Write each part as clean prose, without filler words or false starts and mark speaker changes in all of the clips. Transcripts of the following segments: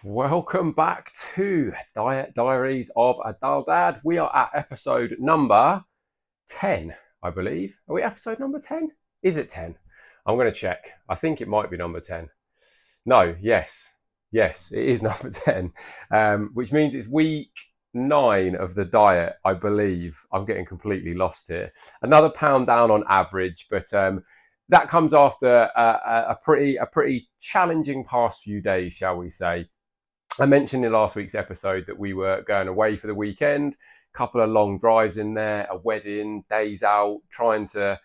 Speaker 1: Welcome back to Diaries of a Dull Dad. We are at episode number 10, I believe. Are we episode number 10? Is it 10? I'm going to check. I think it might be number 10. No, yes. Yes, it is number 10, which means it's week 9 of the diet, I believe. I'm getting completely lost here. Another pound down on average, but that comes after a pretty challenging past few days, shall we say. I mentioned in last week's episode that we were going away for the weekend, a couple of long drives in there, a wedding, days out, trying to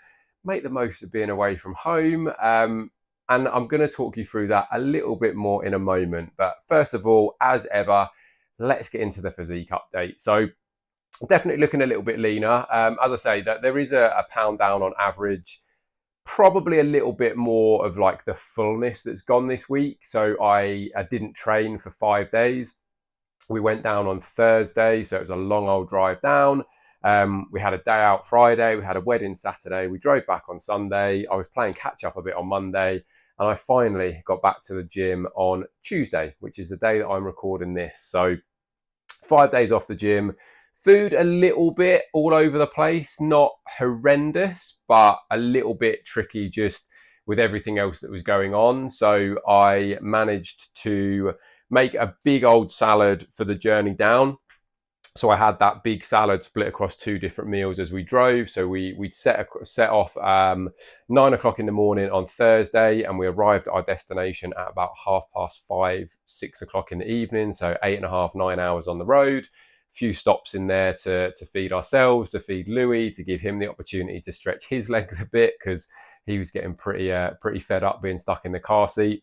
Speaker 1: make the most of being away from home. And I'm going to talk you through that a little bit more in a moment. But first of all, as ever, let's get into the physique update. So definitely looking a little bit leaner. As I say, that there is a pound down on average, probably a little bit more of like the fullness that's gone this week. So I didn't train for 5 days. We went down on Thursday, so it was a long old drive down. We had a day out Friday, we had a wedding Saturday, we drove back on Sunday. I was playing catch up a bit on Monday, and I finally got back to the gym on Tuesday, which is the day that I'm recording this. So 5 days off the gym. Food a little bit all over the place, not horrendous, but a little bit tricky just with everything else that was going on. So I managed to make a big old salad for the journey down. So I had that big salad split across two different meals as we drove. So we'd set off 9 o'clock in the morning on Thursday, and we arrived at our destination at about 5:30, 6 o'clock in the evening. So 8.5, 9 hours on the road. Few stops in there to feed ourselves, to feed Louis, to give him the opportunity to stretch his legs a bit because he was getting pretty fed up being stuck in the car seat.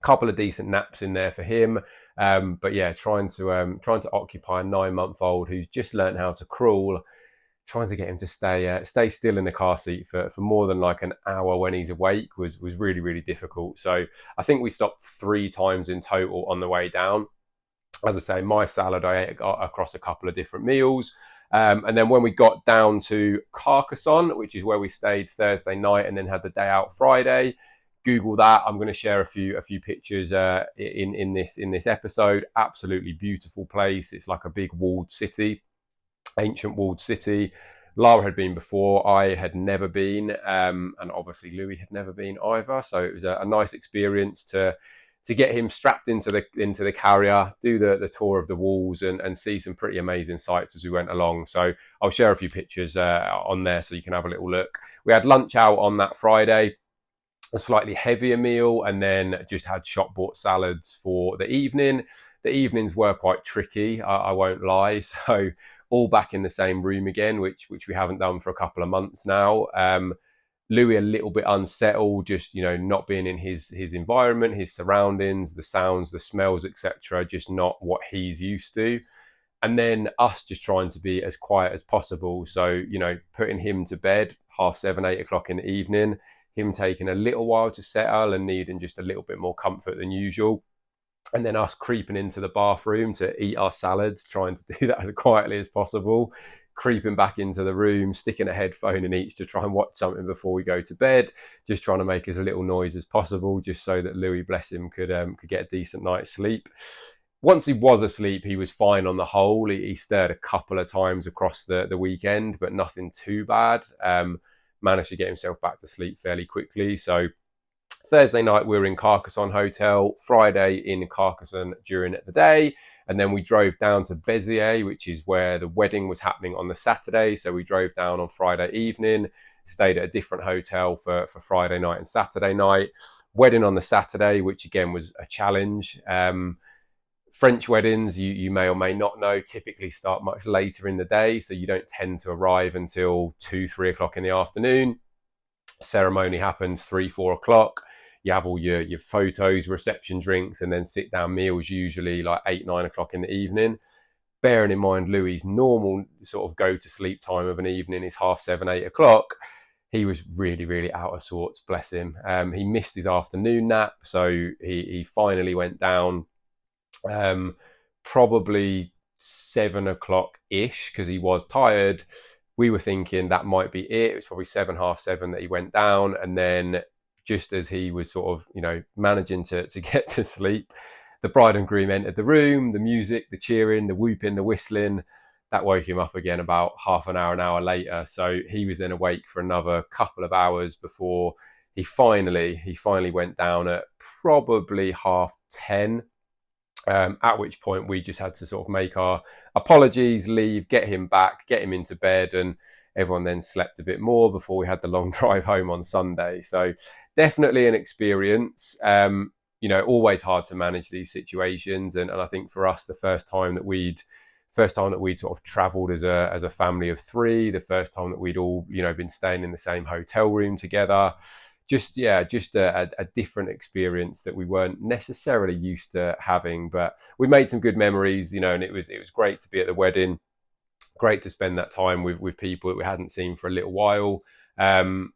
Speaker 1: Couple of decent naps in there for him. But yeah, trying to occupy a 9-month-old who's just learned how to crawl, trying to get him to stay still in the car seat for more than like an hour when he's awake was really difficult. So I think we stopped 3 times in total on the way down. As I say, my salad I ate across a couple of different meals. And then when we got down to Carcassonne, which is where we stayed Thursday night and then had the day out Friday, Google that. I'm going to share a few pictures in this episode. Absolutely beautiful place. It's like a big walled city, ancient walled city. Lara had been before. I had never been, and obviously Louis had never been either. So it was a nice experience to get him strapped into the carrier, do the tour of the walls, and see some pretty amazing sights as we went along. So I'll share a few pictures on there so you can have a little look. We had lunch out on that Friday, a slightly heavier meal, and then just had shop bought salads for the evening. The evenings were quite tricky, I won't lie. So all back in the same room again, which we haven't done for a couple of months now. Louis a little bit unsettled, just not being in his environment, his surroundings, the sounds, the smells, etc. Just not what he's used to. And then us just trying to be as quiet as possible. So putting him to bed 7:30, 8 o'clock in the evening, him taking a little while to settle and needing just a little bit more comfort than usual. And then us creeping into the bathroom to eat our salads, trying to do that as quietly as possible, creeping back into the room, sticking a headphone in each to try and watch something before we go to bed, just trying to make as little noise as possible, just so that Louis, bless him, could get a decent night's sleep. Once he was asleep, he was fine on the whole. He stirred a couple of times across the weekend, but nothing too bad. Managed to get himself back to sleep fairly quickly. So Thursday night, we were in Carcassonne Hotel. Friday in Carcassonne during the day. And then we drove down to Béziers, which is where the wedding was happening on the Saturday. So we drove down on Friday evening, stayed at a different hotel for Friday night and Saturday night. Wedding on the Saturday, which again was a challenge. French weddings, you may or may not know, typically start much later in the day. So you don't tend to arrive until 2, 3 o'clock in the afternoon. Ceremony happens 3, 4 o'clock. You have all your photos, reception drinks, and then sit down meals, usually like 8, 9 o'clock in the evening. Bearing in mind Louis' normal sort of go to sleep time of an evening is 7:30, 8 o'clock. He was really out of sorts, bless him. He missed his afternoon nap, so he finally went down probably 7 o'clock ish because he was tired. We were thinking that might be it. It was probably 7, half 7 that he went down, and then just as he was sort of managing to get to sleep, the bride and groom entered the room, the music, the cheering, the whooping, the whistling, that woke him up again about half an hour later. So he was then awake for another couple of hours before he finally went down at probably 10:30. At which point we just had to sort of make our apologies, leave, get him back, get him into bed, and everyone then slept a bit more before we had the long drive home on Sunday. So definitely an experience. Always hard to manage these situations, and I think for us, the first time that we'd sort of travelled as a family of three, the first time that we'd all been staying in the same hotel room together. Just a different experience that we weren't necessarily used to having, but we made some good memories, and it was great to be at the wedding, great to spend that time with people that we hadn't seen for a little while. And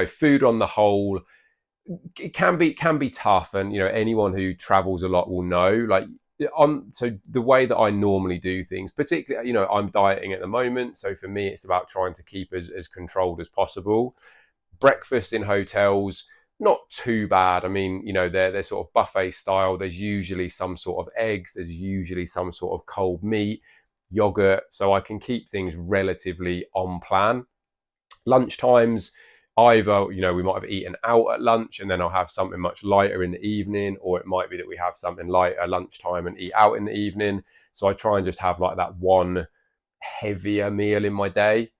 Speaker 1: food on the whole, it can be tough, and anyone who travels a lot will know, so the way that I normally do things, particularly, I'm dieting at the moment, so for me it's about trying to keep as controlled as possible. Breakfast in hotels, not too bad. I mean, they're sort of buffet style. There's usually some sort of eggs. There's usually some sort of cold meat, yogurt. So I can keep things relatively on plan. Lunchtimes, either, we might have eaten out at lunch and then I'll have something much lighter in the evening, or it might be that we have something lighter at lunchtime and eat out in the evening. So I try and just have like that one heavier meal in my day.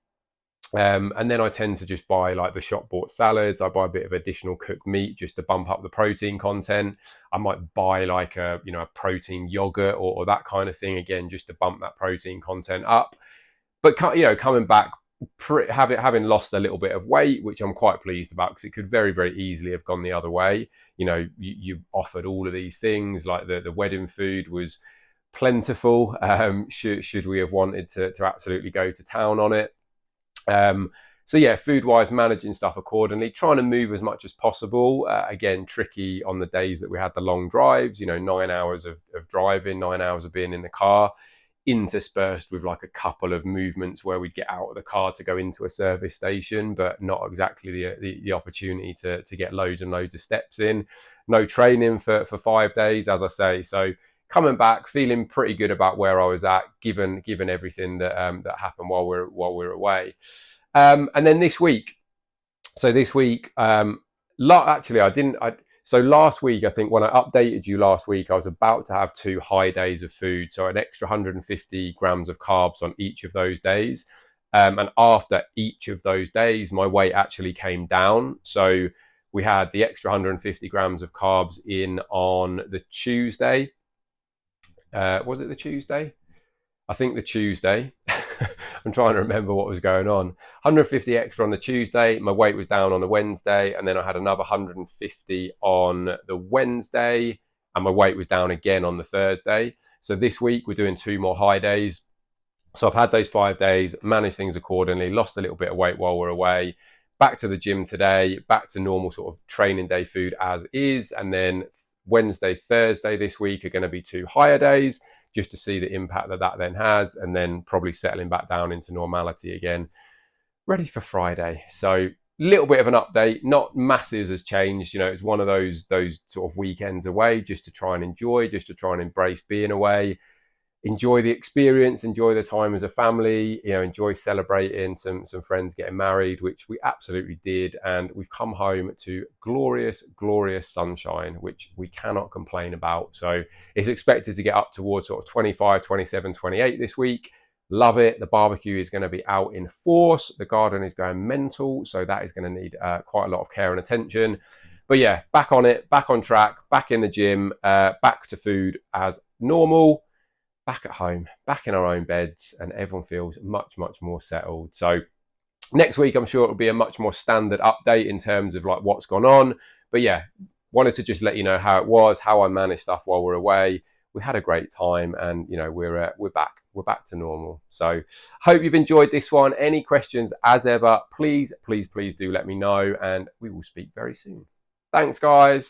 Speaker 1: And then I tend to just buy like the shop bought salads. I buy a bit of additional cooked meat just to bump up the protein content. I might buy like a protein yogurt or that kind of thing, again, just to bump that protein content up. But coming back, having lost a little bit of weight, which I'm quite pleased about, because it could very, very easily have gone the other way. You offered all of these things, like the wedding food was plentiful. Should we have wanted to absolutely go to town on it? So yeah, food wise, managing stuff accordingly, trying to move as much as possible. Again, tricky on the days that we had the long drives, 9 hours of driving, 9 hours of being in the car, interspersed with like a couple of movements where we'd get out of the car to go into a service station, but not exactly the opportunity to get loads and loads of steps in. No training for 5 days, as I say. So coming back, feeling pretty good about where I was at, given everything that happened while we're away. And then this week, so last week, I think when I updated you last week, I was about to have 2 high days of food, so an extra 150 grams of carbs on each of those days. And after each of those days, my weight actually came down. So we had the extra 150 grams of carbs in on the Tuesday. Was it the Tuesday? I think the Tuesday. I'm trying to remember what was going on. 150 extra on the Tuesday. My weight was down on the Wednesday, and then I had another 150 on the Wednesday, and my weight was down again on the Thursday. So this week we're doing 2 more high days. So I've had those 5 days, managed things accordingly, lost a little bit of weight while we're away. Back to the gym today, back to normal sort of training day food as is, and then Wednesday, Thursday this week are going to be 2 higher days, just to see the impact that then has, and then probably settling back down into normality again, ready for Friday. So little bit of an update, not massive has changed. It's one of those sort of weekends away, just to try and enjoy, just to try and embrace being away, enjoy the experience, enjoy the time as a family, enjoy celebrating some friends getting married, which we absolutely did. And we've come home to glorious, glorious sunshine, which we cannot complain about. So it's expected to get up towards sort of 25, 27, 28 this week. Love it. The barbecue is going to be out in force. The garden is going mental. So that is going to need quite a lot of care and attention. But yeah, back on it, back on track, back in the gym, back to food as normal. Back at home, back in our own beds, and everyone feels much, much more settled. So next week, I'm sure it'll be a much more standard update in terms of like what's gone on. But yeah, wanted to just let you know how it was, how I managed stuff while we're away. We had a great time, and we're back to normal. So hope you've enjoyed this one. Any questions, as ever, please do let me know, and we will speak very soon. Thanks, guys.